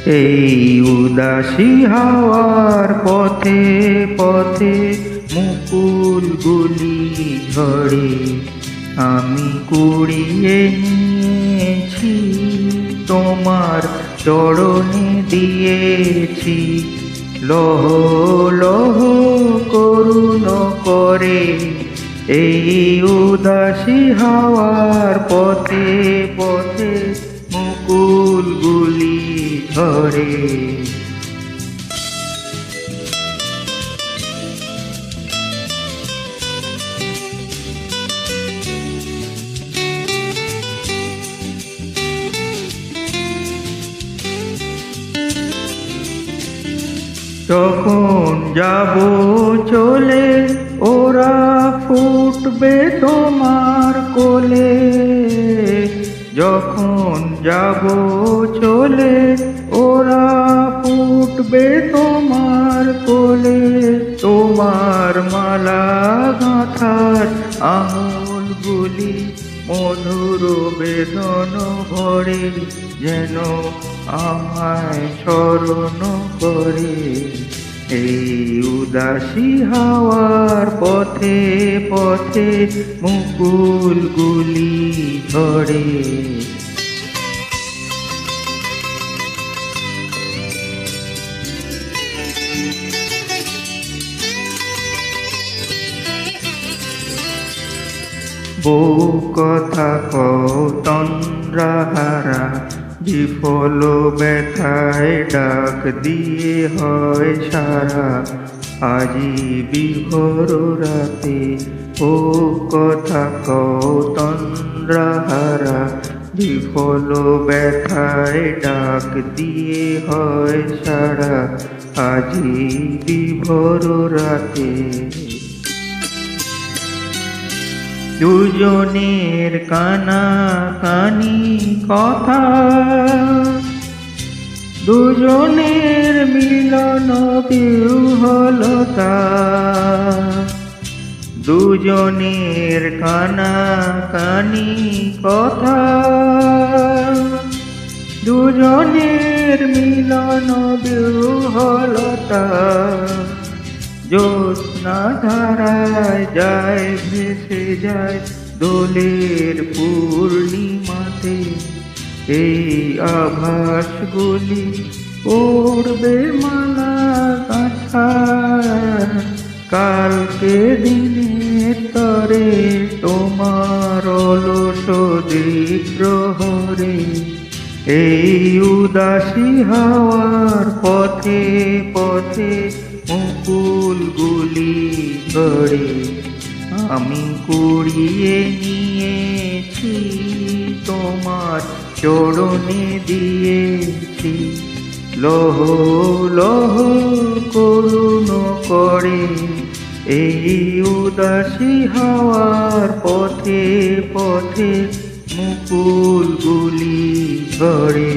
এই উদাসী হাওয়ার পথে পথে মুকুলগুলি ঝরে আমি কুড়িয়ে নিয়েছি, তোমার চরণে দিয়েছি। লহ লহ করুণ করে এই উদাসী হাওয়ার পথে পথে মুকুলগুলি ঝরে। যখন যাব চলে ওরা ফুটবে তোমার কোলে, যখন যাব চলে ওরা ফুটবে তোমার কোলে। তোমার মালা গাঁথার আঙুলগুলি মধুর বেদন ভরে যেন আমায় স্মরণ করে। এই উদাসী হাওয়ার পথে পথে মুকুলগুলি ঝরে। বহু কথা কও তন্দ্রাহারা, বিফল ব্যথায় ডাক দিয়ে হয় সারা। আজি বিভোর রাতে ও কথা কও তন্দ্রাহারা, বিফল ব্যথায় ডাক দিয়ে হয় সারা। আজি বিভোর রাতে দুজনের কানাকানি কথা, দুজনের মিলন বিহ্বলতা। দুজনের কানাকানি কথা, দুজনের মিলন বিহ্বলতা। জ্যোৎস্না ধারায় যায় ভেসে যায় দোলের পূর্ণিমাতে। এই আভাসগুলি পড়বে মালা গাঁথা, কালকে দিনের তরে তোমার অলস দ্বিপ্রহরে। এই উদাসী হাওয়ার পথে পথে মুকুলগুলি ঝরে আমি কুড়িয়ে নিয়েছি, তোমার চরণে দিয়েছি। লহ লহ করুণ করে এই উদাসী হাওয়ার পথে পথে মুকুলগুলি ঝরে।